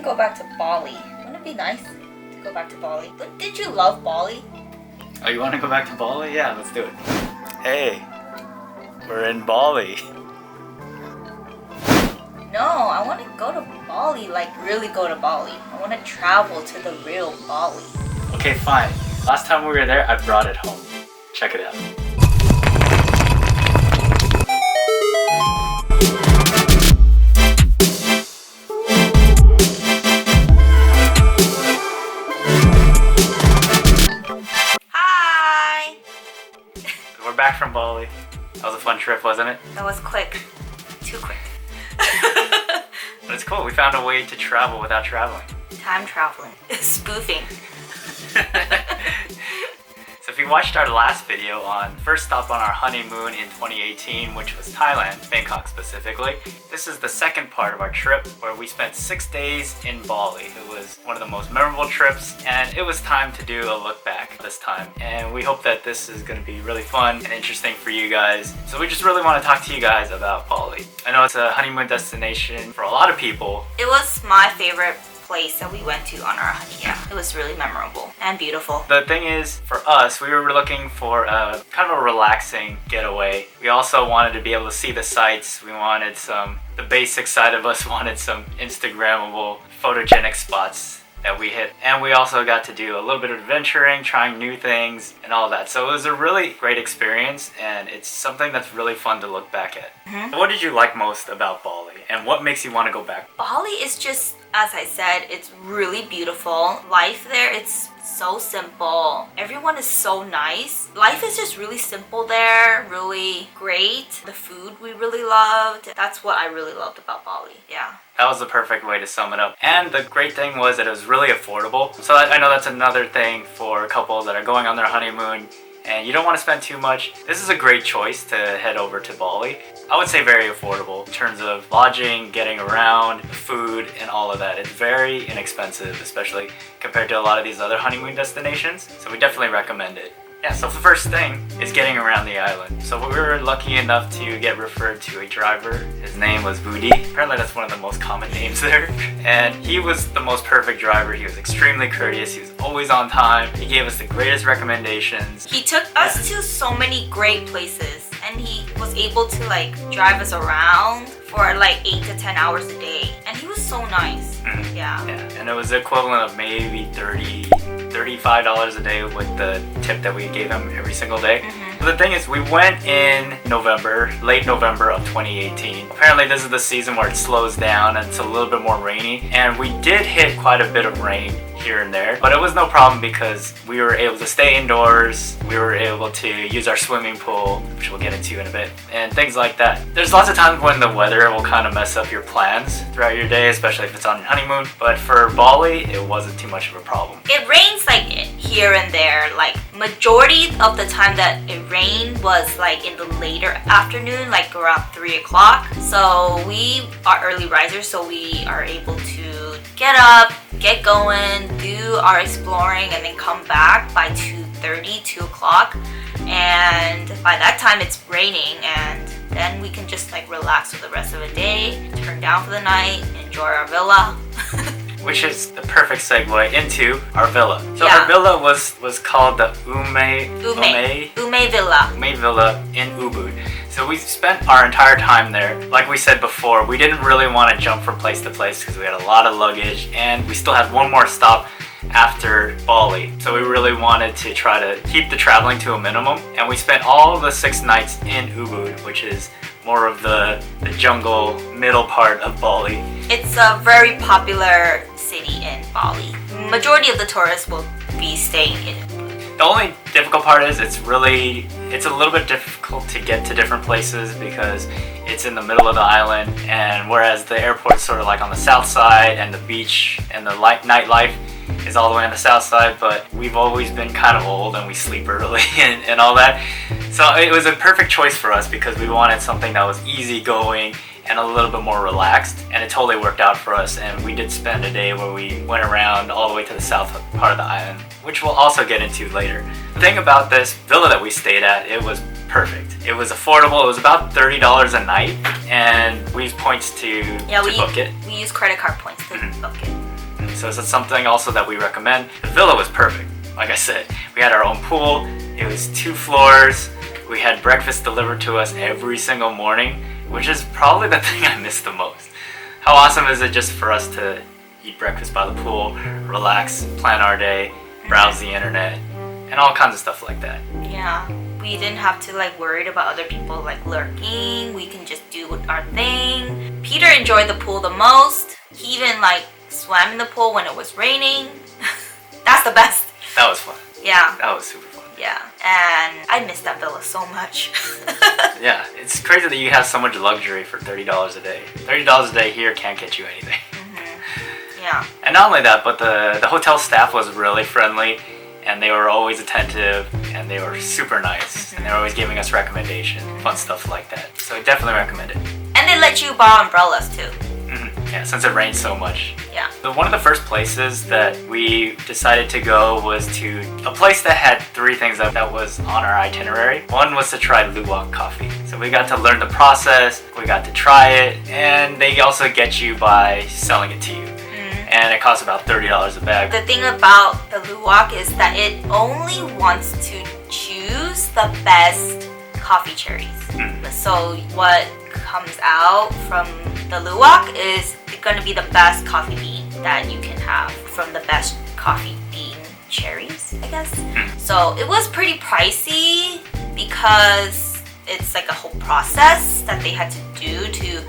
go back to Bali. Wouldn't it be nice to go back to Bali? Did you love Bali? Oh, you want to go back to Bali? Yeah, let's do it. Hey, we're in Bali. No, I want to go to Bali, like really go to Bali. I want to travel to the real Bali. Okay, fine. Last time we were there, I brought it home. Check it out. Hi! We're back from Bali. That was a fun trip, wasn't it? That was quick. Too quick. But it's cool. We found a way to travel without traveling. Time traveling. Spoofing. So if you watched our last video on first stop on our honeymoon in 2018, which was Thailand, Bangkok specifically, this is the second part of our trip where we spent 6 days in Bali. It was one of the most memorable trips, and it was time to do a look back this time. And we hope that this is going to be really fun and interesting for you guys. So we just really want to talk to you guys about Bali. I know it's a honeymoon destination for a lot of people. It was my favorite place that we went to on our honeymoon. Yeah, it was really memorable and beautiful. The thing is, for us, we were looking for a kind of a relaxing getaway. We also wanted to be able to see the sights. We wanted the basic side of us wanted some Instagrammable, photogenic spots that we hit. And we also got to do a little bit of adventuring, trying new things and all that. So it was a really great experience, and it's something that's really fun to look back at. So what did you like most about Bali, and what makes you want to go back? Bali is just, as I said, it's really beautiful. Life there, it's so simple. Everyone is so nice. Life is just really simple there, really great. The food we really loved. That's what I really loved about Bali. Yeah. That was the perfect way to sum it up. And the great thing was that it was really affordable. So I know that's another thing for couples that are going on their honeymoon and you don't want to spend too much. This is a great choice to head over to Bali. I would say very affordable in terms of lodging, getting around, food, and all of that. It's very inexpensive, especially compared to a lot of these other honeymoon destinations. So we definitely recommend it. Yeah, so the first thing is getting around the island. So we were lucky enough to get referred to a driver. His name was Budi. Apparently that's one of the most common names there. And he was the most perfect driver. He was extremely courteous. He was always on time. He gave us the greatest recommendations. He took us to so many great places, and he was able to like drive us around for like 8 to 10 hours a day. And he was so nice. Yeah. And it was the equivalent of maybe $35 a day with the tip that we gave him every single day. But the thing is, we went in November, late November of 2018. Apparently this is the season where it slows down and it's a little bit more rainy. And we did hit quite a bit of rain here and there, but it was no problem because we were able to stay indoors. We were able to use our swimming pool, which we'll get into in a bit, and things like that. There's lots of times when the weather will kind of mess up your plans throughout your day, especially if it's on your honeymoon. But for Bali, it wasn't too much of a problem. It rains like here and there. Like majority of the time that it rained was like in the later afternoon, like around 3 o'clock. So we are early risers, so we are able to get up, get going, do our exploring, and then come back by 2:30, 2 o'clock. And by that time it's raining, and then we can just like relax for the rest of the day, turn down for the night, enjoy our villa. Which is the perfect segue into our villa. So Yeah. our villa was called the Ume Villa. Villa in Ubud. So we spent our entire time there. Like we said before, we didn't really want to jump from place to place because we had a lot of luggage, and we still had one more stop after Bali. So we really wanted to try to keep the traveling to a minimum, and we spent all the 6 nights in Ubud, which is more of the jungle middle part of Bali. It's a very popular city in Bali. Majority of the tourists will be staying in Ubud. The only difficult part is it's a little bit difficult to get to different places because it's in the middle of the island, and whereas the airport's sort of like on the south side, and the beach and the nightlife is all the way on the south side, but we've always been kind of old and we sleep early and all that. So it was a perfect choice for us because we wanted something that was easygoing and a little bit more relaxed, and it totally worked out for us. And we did spend a day where we went around all the way to the south part of the island, which we'll also get into later. The thing about this villa that we stayed at, it was perfect. It was affordable. It was about $30 a night, and we used points to book it. We used credit card points to book it. So it's something also that we recommend. The villa was perfect. Like I said, we had our own pool. It was 2 floors. We had breakfast delivered to us every single morning, which is probably the thing I miss the most. How awesome is it just for us to eat breakfast by the pool, relax, plan our day, browse the internet, and all kinds of stuff like that. Yeah, we didn't have to like worried about other people like lurking. We can just do our thing. Peter enjoyed the pool the most. He even like swam in the pool when it was raining. That's the best. That was fun. Yeah. That was super fun. Yeah, and I miss that villa so much. Yeah, it's crazy that you have so much luxury for $30 a day. $30 a day here can't get you anything. Yeah. And not only that, but the hotel staff was really friendly, and they were always attentive, and they were super nice, and they were always giving us recommendations, fun stuff like that. So I definitely recommend it. And they let you borrow umbrellas too. Yeah, since it rains so much. Yeah. So one of the first places that we decided to go was to a place that had 3 things that was on our itinerary. One was to try Luwak coffee. So we got to learn the process, we got to try it, and they also get you by selling it to you. And it costs about $30 a bag. The thing about the Luwak is that it only wants to choose the best coffee cherries. So what comes out from the Luwak is going to be the best coffee bean that you can have from the best coffee bean cherries, I guess. So it was pretty pricey because it's like a whole process that they had to do to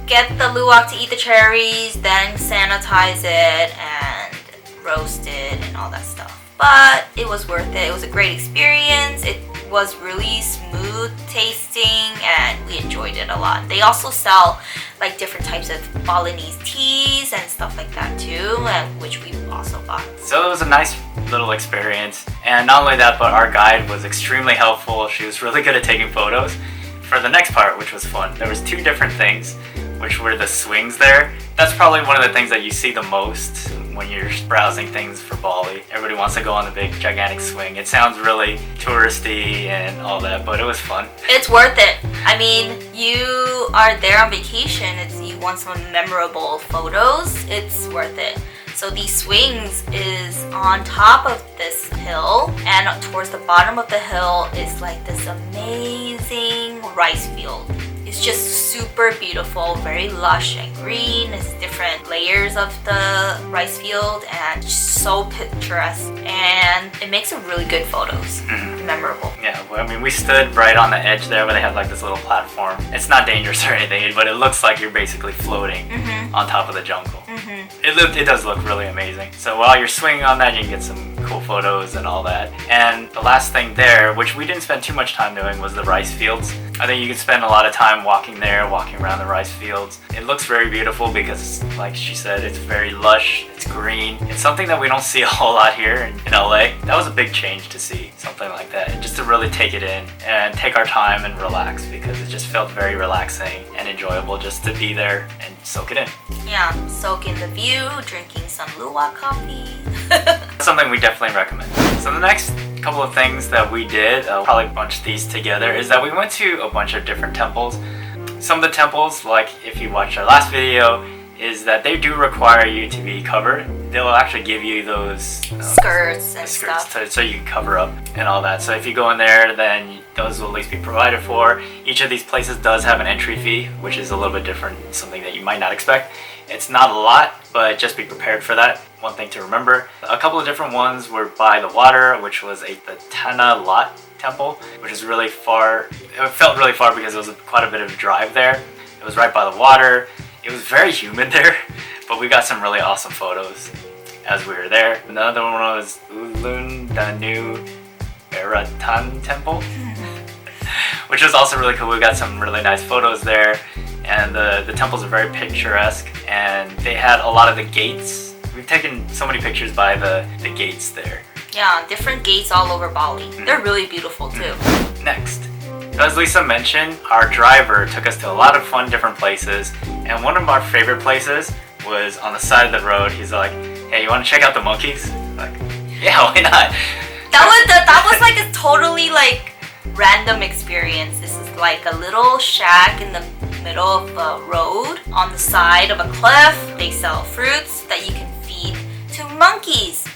get the Luwak to eat the cherries, then sanitize it and roast it and all that stuff. But it was worth it. It was a great experience. It was really smooth tasting and we enjoyed it a lot. They also sell like different types of Balinese teas and stuff like that too, and which we also bought. So it was a nice little experience. And not only that, but our guide was extremely helpful. She was really good at taking photos. For the next part, which was fun, there was 2 different things, which were the swings there. That's probably one of the things that you see the most when you're browsing things for Bali. Everybody wants to go on the big gigantic swing. It sounds really touristy and all that, but it was fun. It's worth it. I mean, you are there on vacation. You want some memorable photos. It's worth it. So these swings is on top of this hill, and towards the bottom of the hill is like this amazing rice field. It's just super beautiful, very lush and green. It's different layers of the rice field and just so picturesque. And it makes it really good photos. Memorable. Yeah, well, I mean, we stood right on the edge there where they have like this little platform. It's not dangerous or anything, but it looks like you're basically floating on top of the jungle. It does look really amazing. So while you're swinging on that, you can get some cool photos and all that. And the last thing there, which we didn't spend too much time doing, was the rice fields. I think you could spend a lot of time walking there, walking around the rice fields. It looks very beautiful because, like she said, it's very lush, it's green. It's something that we don't see a whole lot here in LA. That was a big change to see something like that, just to really take it in and take our time and relax, because it just felt very relaxing and enjoyable just to be there and soak it in. Yeah, soak in the view, drinking some Luwak coffee. Something we definitely recommend. So the next couple of things that we did, I'll probably bunch these together, is that we went to a bunch of different temples. Some of the temples, like if you watched our last video, is that they do require you to be covered. They'll actually give you those skirts and stuff so you can cover up and all that. So if you go in there, then those will at least be provided for. Each of these places does have an entry fee, which is a little bit different, something that you might not expect. It's not a lot, but just be prepared for that. One thing to remember. A couple of different ones were by the water, which was the Tana Lot temple, which is really far. It felt really far because it was quite a bit of a drive there. It was right by the water. It was very humid there, but we got some really awesome photos as we were there. Another one was Ulun Danu Beratan Temple, which was also really cool. We got some really nice photos there, and the temples are very picturesque, and they had a lot of the gates. We've taken so many pictures by the gates there. Yeah, different gates all over Bali. They're really beautiful too. Next. As Lisa mentioned, our driver took us to a lot of fun different places, and one of our favorite places was on the side of the road. He's like, hey, you want to check out the monkeys? Like, yeah, why not? That was like a totally like random experience. This is like a little shack in the middle of a road on the side of a cliff. They sell fruits that you can feed monkeys.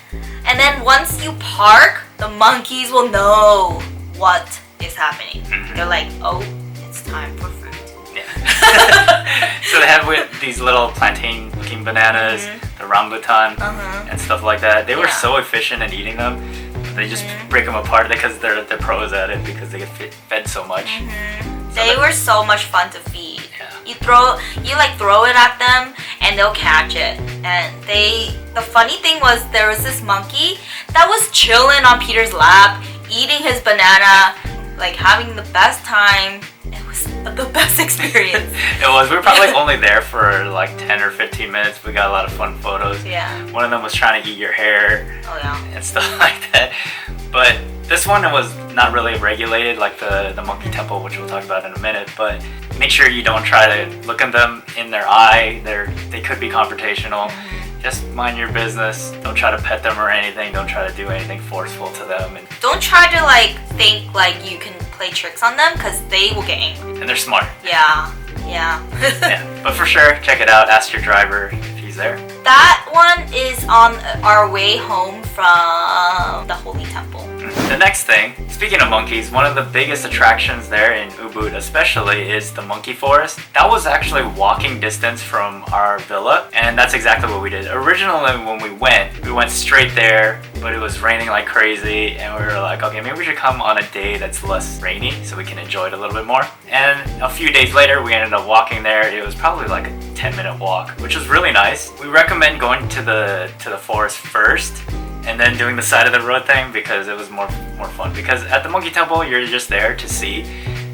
And then once you park, the monkeys will know what is happening. They're like, oh, it's time for food. Yeah. So they have these little plantain-looking bananas, the rambutan, and stuff like that. They were so efficient in eating them. They just break them apart because they're pros at it because they get fed so much. They were so much fun to feed. Yeah. You throw it at them and they'll catch it. And the funny thing was there was this monkey that was chilling on Peter's lap, eating his banana, like having the best time. It was the best experience. It was. We were probably only there for like 10 or 15 minutes. We got a lot of fun photos. Yeah. One of them was trying to eat your hair. Oh yeah. And stuff like that. But this one was not really regulated like the monkey temple, which we'll talk about in a minute. But make sure you don't try to look at them in their eye. They could be confrontational. Just mind your business. Don't try to pet them or anything. Don't try to do anything forceful to them. And don't try to like think like you can play tricks on them because they will get angry. they're smart. Yeah. Yeah. But for sure, check it out. Ask your driver if he's there. That one is on our way home from the Holy Temple. The next thing, speaking of monkeys, one of the biggest attractions there in Ubud especially is the monkey forest. That was actually walking distance from our villa, and that's exactly what we did. Originally when we went straight there, but it was raining like crazy, and we were like, okay, maybe we should come on a day that's less rainy so we can enjoy it a little bit more. And a few days later, we ended up walking there. It was probably like a 10-minute walk, which was really nice. We recommend going to the forest first and then doing the side of the road thing because it was more fun. Because at the monkey temple, you're just there to see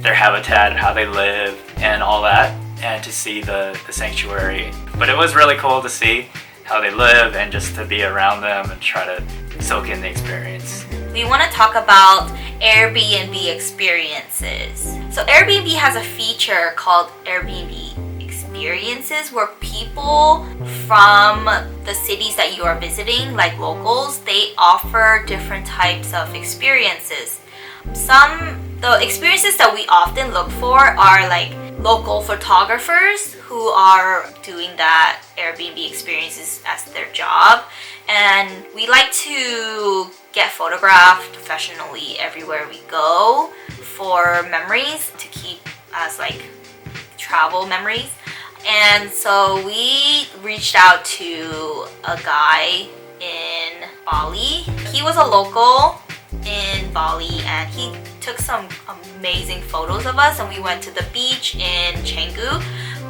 their habitat, how they live, and all that, and to see the sanctuary. But it was really cool to see how they live and just to be around them and try to soak in the experience. We want to talk about Airbnb experiences. So Airbnb has a feature called Airbnb experiences where people from the cities that you are visiting, like locals, they offer different types of experiences. The experiences that we often look for are like local photographers who are doing that Airbnb experiences as their job, and we like to get photographed professionally everywhere we go for memories to keep as like travel memories. And so we reached out to a guy in Bali. He was a local in Bali and he took some amazing photos of us, and we went to the beach in Canggu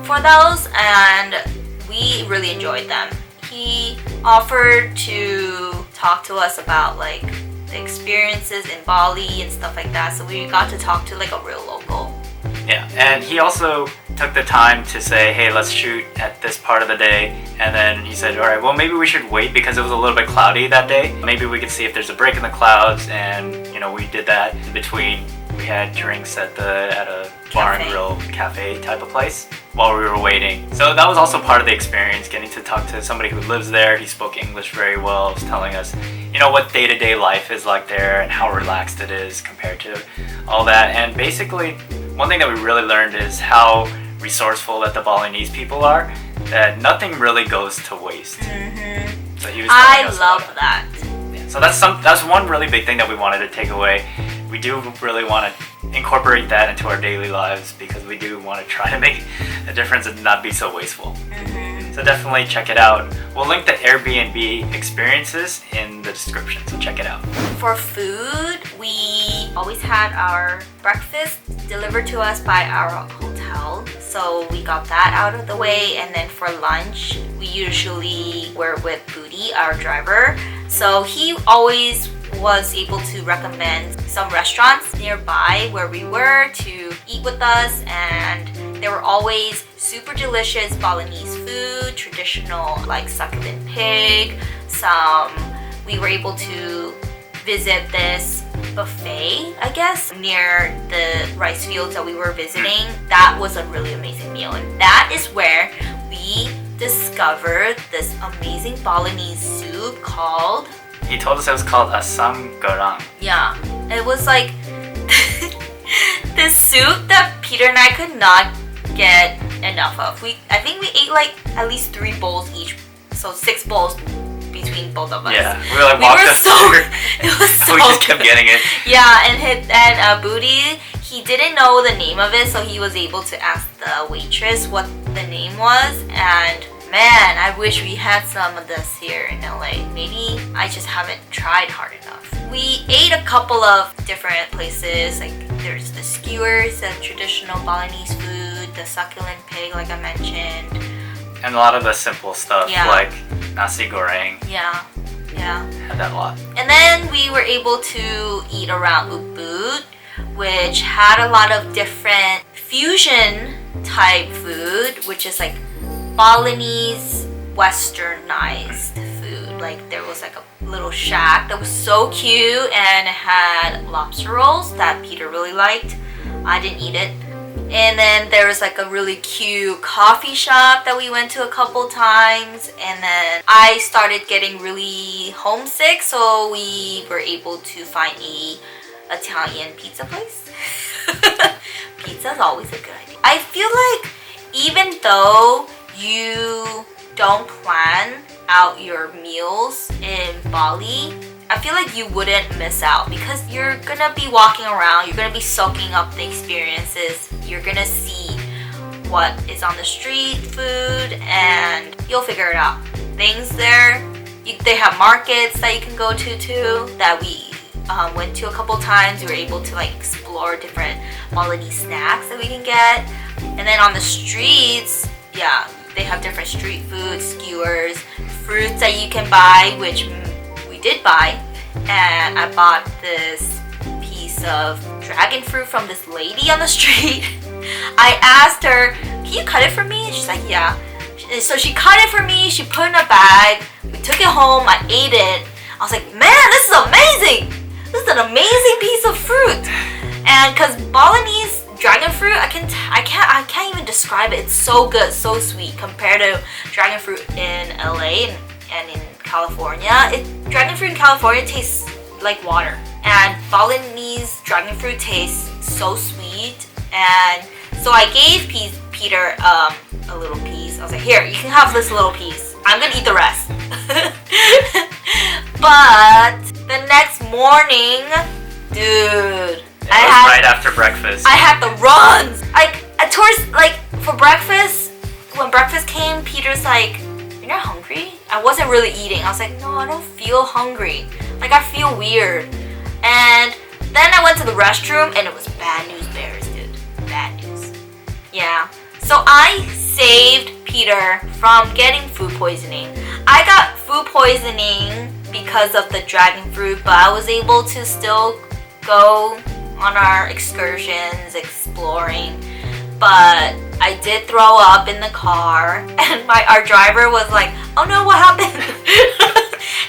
for those, and we really enjoyed them. He offered to talk to us about like the experiences in Bali and stuff like that, so we got to talk to like a real local. Yeah, and he also took the time to say, hey, let's shoot at this part of the day. And then he said, all right, well, maybe we should wait because it was a little bit cloudy that day. Maybe we could see if there's a break in the clouds. And, you know, we did that in between. We had drinks at a bar and grill cafe type of place while we were waiting. So that was also part of the experience, getting to talk to somebody who lives there. He spoke English very well. He was telling us, you know, what day-to-day life is like there and how relaxed it is compared to all that. And basically, one thing that we really learned is how resourceful that the Balinese people are, that nothing really goes to waste. So he was telling us love that. Yeah, so that's one really big thing that we wanted to take away. We do really want to incorporate that into our daily lives because we do want to try to make a difference and not be so wasteful. So definitely check it out. We'll link the Airbnb experiences in the description, so check it out. For food, we always had our breakfast delivered to us by our hotel, so we got that out of the way. And then for lunch, we usually were with Booty, our driver, so he always was able to recommend some restaurants nearby where we were to eat with us, and they were always super delicious Balinese food, traditional like succulent pig. We were able to visit this buffet, I guess, near the rice fields that we were visiting. That was a really amazing meal, and that is where we discovered this amazing Balinese soup called... He told us it was called asam goreng. Yeah, it was like this soup that Peter and I could not get enough of. I think we ate like at least 3 bowls each, so 6 bowls between both of us. Yeah, we like We walked were up so there. it was so We just kept good. getting it. Yeah, and Booty, he didn't know the name of it, so he was able to ask the waitress what the name was. And man, I wish we had some of this here in LA. Maybe I just haven't tried hard enough. We ate a couple of different places. Like there's the skewers, the traditional Balinese food, the succulent pig, like I mentioned. And a lot of the simple stuff Yeah. like nasi goreng. Yeah. Had that a lot. And then we were able to eat around Ubud, which had a lot of different fusion type food, which is like Balinese westernized food. Like there was like a little shack that was so cute and it had lobster rolls that Peter really liked. I didn't eat it. And then there was like a really cute coffee shop that we went to a couple times. And then I started getting really homesick, so we were able to find a Italian pizza place. Pizza is always a good idea. I feel like even though you don't plan out your meals in Bali, I feel like you wouldn't miss out because you're gonna be walking around, you're gonna be soaking up the experiences, you're gonna see what is on the street food, and you'll figure it out. Things there, they have markets that you can go to too, that we went to a couple times. We were able to like explore different Balinese snacks that we can get. And then on the streets, yeah, they have different street food, skewers, fruits that you can buy, which we did buy. And I bought this piece of dragon fruit from this lady on the street. I asked her, can you cut it for me? And she's like, yeah. So she cut it for me, she put it in a bag, we took it home, I ate it. I was like, man, this is amazing! This is an amazing piece of fruit. And cause Balinese dragon fruit, I can't even describe it. It's so good, so sweet compared to dragon fruit in LA and in California. Dragon fruit in California tastes like water, and Balinese dragon fruit tastes so sweet. And so I gave Peter a little piece. I was like, here, you can have this little piece. I'm gonna eat the rest. But the next morning, dude, Right after breakfast. I had the runs. For breakfast, when breakfast came, Peter's like, you're not hungry? I wasn't really eating. I was like, no, I don't feel hungry. Like, I feel weird. And then I went to the restroom and it was bad news bears, dude. Bad news. Yeah. So I saved Peter from getting food poisoning. I got food poisoning because of the dragon fruit, but I was able to still go on our excursions, exploring. But I did throw up in the car, and our driver was like, oh no, what happened?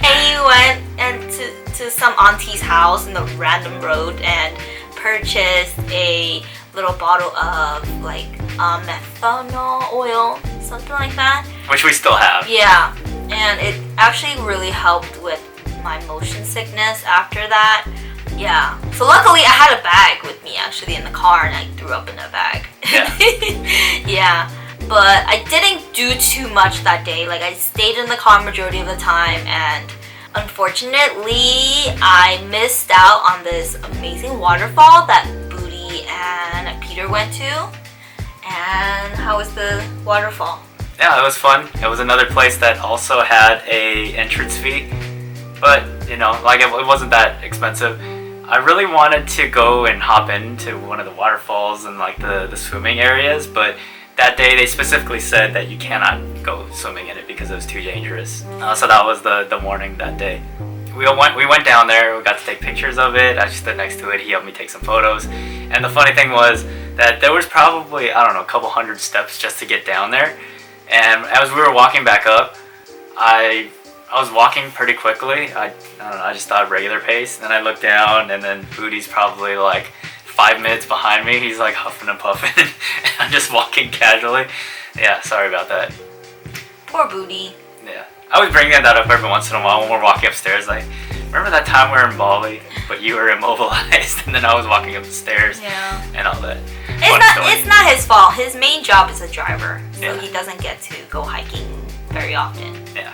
And he went to some auntie's house in the random road and purchased a little bottle of like methanol oil, something like that. Which we still have. Yeah, and it actually really helped with my motion sickness after that. Yeah, so luckily I had a bag with me actually in the car, and I threw up in the bag. Yeah. Yeah, but I didn't do too much that day. Like, I stayed in the car majority of the time, and unfortunately I missed out on this amazing waterfall that Booty and Peter went to. And how was the waterfall? Yeah, it was fun. It was another place that also had a entrance fee, but like it wasn't that expensive. I really wanted to go and hop into one of the waterfalls and like the swimming areas, but that day they specifically said that you cannot go swimming in it because it was too dangerous. So that was the morning that day. We went down there, we got to take pictures of it. I just stood next to it, he helped me take some photos. And the funny thing was that there was probably, I don't know, a couple hundred steps just to get down there. And as we were walking back up, I was walking pretty quickly. I don't know, I just thought regular pace. Then I looked down, and then Booty's probably like 5 minutes behind me. He's like huffing and puffing, and I'm just walking casually. Yeah, sorry about that. Poor Booty. Yeah, I was bringing that up every once in a while when we're walking upstairs. Like, remember that time we were in Bali, but you were immobilized, and then I was walking up the stairs, Yeah. and all that. It's not his fault. His main job is a driver, so Yeah. he doesn't get to go hiking very often. Yeah.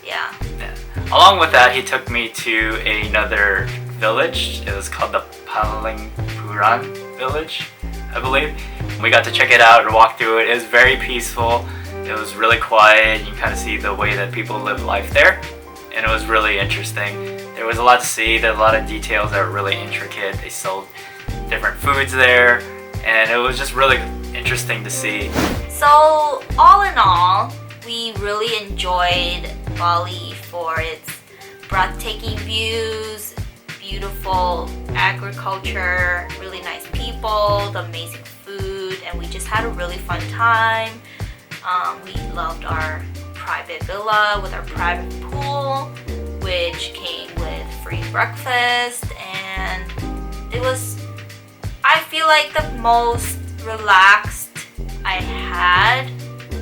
Yeah. Yeah. Along with that, he took me to another village. It was called the Palingpuran village, I believe. We got to check it out and walk through it. It was very peaceful. It was really quiet. You can kind of see the way that people live life there. And it was really interesting. There was a lot to see. There were a lot of details that were really intricate. They sold different foods there. And it was just really interesting to see. So all in all, we really enjoyed Bali for its breathtaking views, beautiful agriculture, really nice people, the amazing food, and we just had a really fun time. We loved our private villa with our private pool, which came with free breakfast, and it was, I feel like, the most relaxed I had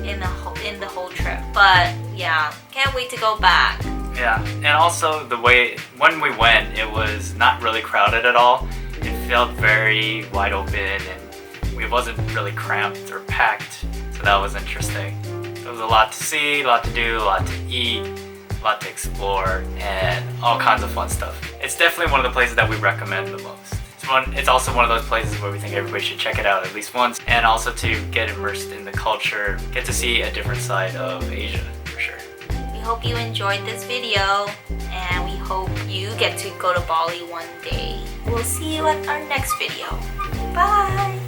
in the whole trip. But yeah, can't wait to go back. Yeah, and also the way, when we went, it was not really crowded at all. It felt very wide open and it wasn't really cramped or packed, so that was interesting. There was a lot to see, a lot to do, a lot to eat, a lot to explore, and all kinds of fun stuff. It's definitely one of the places that we recommend the most. It's also one of those places where we think everybody should check it out at least once, and also to get immersed in the culture, get to see a different side of Asia, for sure. We hope you enjoyed this video, and we hope you get to go to Bali one day. We'll see you at our next video. Bye!